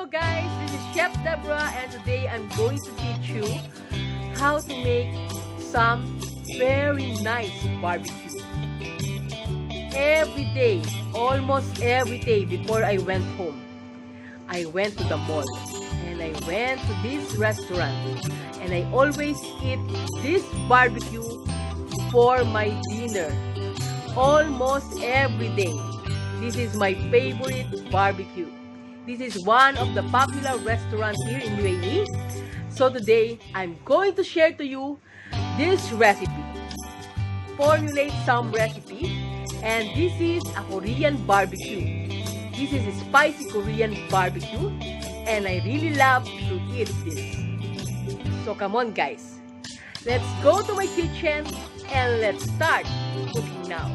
Hello guys, this is Chef Deborah and today I'm going to teach you how to make some very nice barbecue. Every day, almost every day before I went home, I went to the mall and I went to this restaurant and I always eat this barbecue for my dinner. Almost every day. This is my favorite barbecue. This is one of the popular restaurants here in UAE. So today, I'm going to share to you this recipe. Formulate some recipe. And this is a Korean barbecue. This is a spicy Korean barbecue. And I really love to eat this. So come on guys. Let's go to my kitchen and let's start cooking now.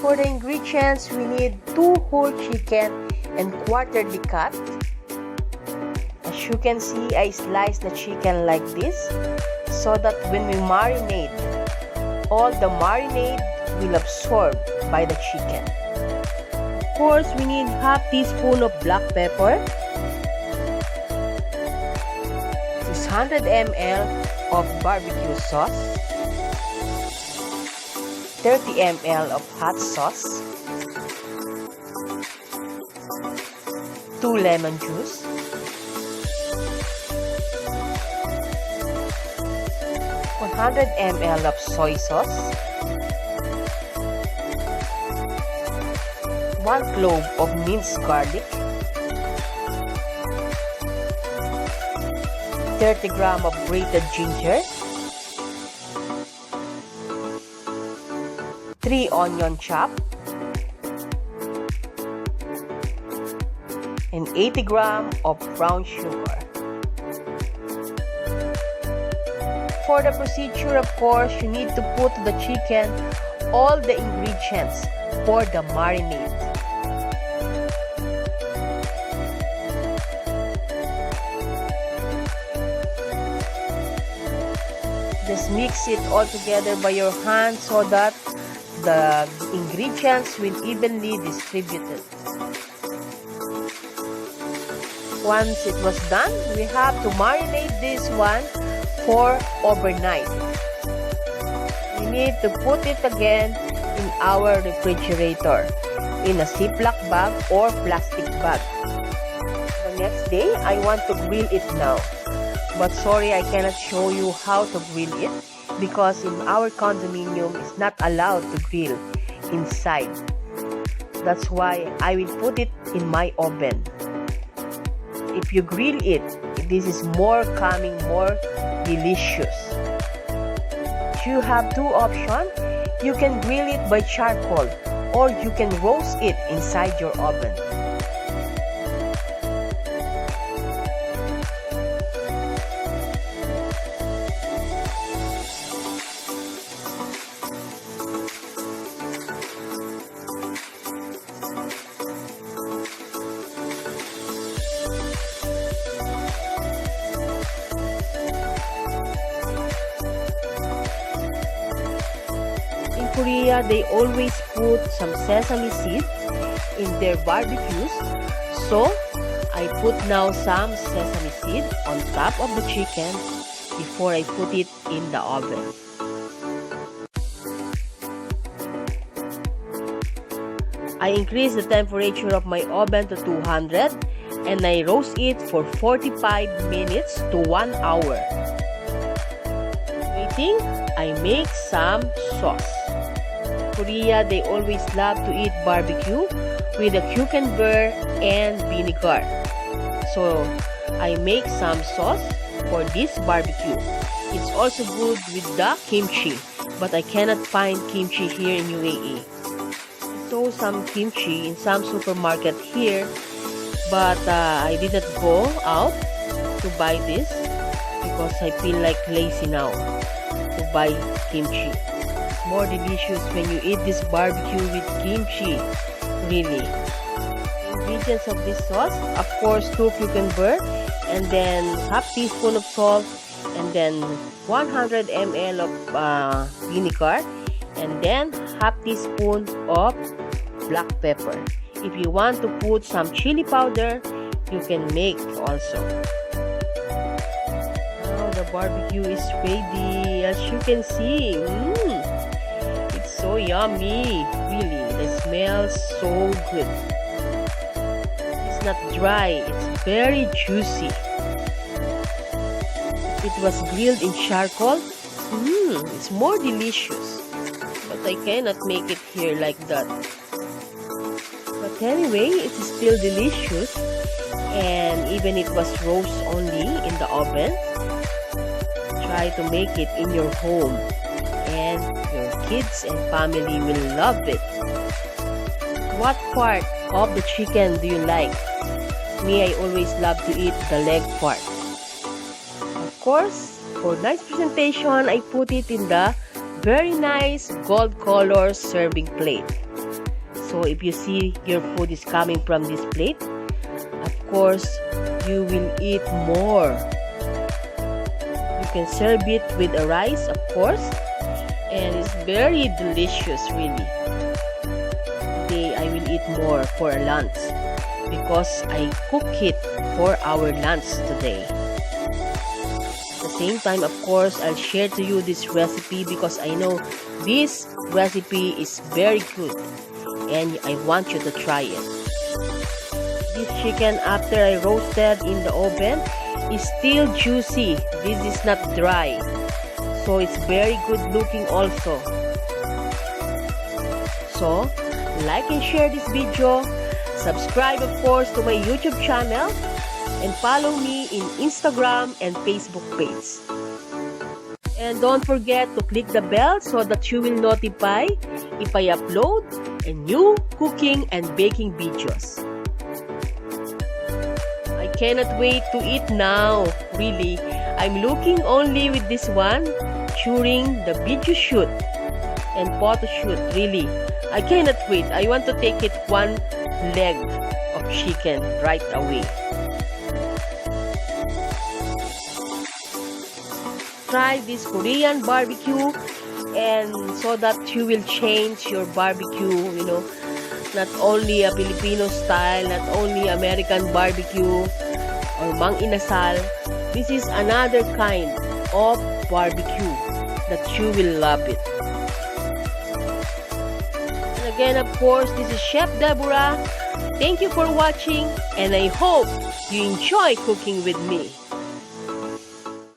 For the ingredients, we need 2 whole chicken and quarterly cut. As you can see, I slice the chicken like this so that when we marinate, all the marinade will absorb by the chicken. Of course, we need half teaspoon of black pepper, 600 ml of barbecue sauce, 30 ml of hot sauce, 2 lemon juice, 100 ml of soy sauce, 1 clove of minced garlic, 30 grams of grated ginger, 3 onion chopped, and 80 grams of brown sugar. For the procedure, of course, you need to put to the chicken all the ingredients for the marinade. Just mix it all together by your hand so that the ingredients will evenly distributed. Once it was done, we have to marinate this one for overnight. We need to put it again in our refrigerator in a Ziploc bag or plastic bag. The next day, I want to grill it now. But sorry, I cannot show you how to grill it because in our condominium it's not allowed to grill inside. That's why I will put it in my oven. If you grill it, this is more coming, more delicious. You have two options. You can grill it by charcoal or you can roast it inside your oven. Korea, they always put some sesame seed in their barbecues. So, I put now some sesame seed on top of the chicken before I put it in the oven. I increase the temperature of my oven to 200 and I roast it for 45 minutes to 1 hour. Waiting, I make some sauce. Korea, they always love to eat barbecue with a cucumber and vinegar. So, I make some sauce for this barbecue. It's also good with the kimchi, but I cannot find kimchi here in UAE. I saw some kimchi in some supermarket here, but I didn't go out to buy this because I feel like lazy now to buy kimchi. More delicious when you eat this barbecue with kimchi, really. Ingredients of this sauce, of course, 2 cucumber and then half teaspoon of salt and then 100 ml of vinegar and then half teaspoon of black pepper. If you want to put some chili powder, you can make also. Now the barbecue is ready, as you can see. So yummy, really. It smells so good. It's not dry, it's very juicy. If it was grilled in charcoal, it's more delicious. But I cannot make it here like that. But anyway, it's still delicious. And even it was roast only in the oven, try to make it in your home. And your kids and family will love it. What part of the chicken do you like? Me, I always love to eat the leg part. Of course, for nice presentation, I put it in the very nice gold color serving plate. So if you see your food is coming from this plate, of course, you will eat more. You can serve it with a rice, of course. And it's very delicious, really. Today I will eat more for lunch because I cook it for our lunch today. At the same time, of course, I'll share to you this recipe because I know this recipe is very good and I want you to try it. This chicken, after I roasted in the oven, is still juicy. This is not dry. So it's very good looking also. So, like and share this video. Subscribe of course to my YouTube channel. And follow me in Instagram and Facebook page. And don't forget to click the bell so that you will notify if I upload a new cooking and baking videos. I cannot wait to eat now, really. I'm looking only with this one during the video shoot and photo shoot, really. I cannot wait. I want to take it one leg of chicken right away. Try this Korean barbecue and so that you will change your barbecue, you know, not only a Filipino style, not only American barbecue or mang inasal. This is another kind of barbecue that you will love it. And again, of course, this is Chef Deborah. Thank you for watching and I hope you enjoy cooking with me.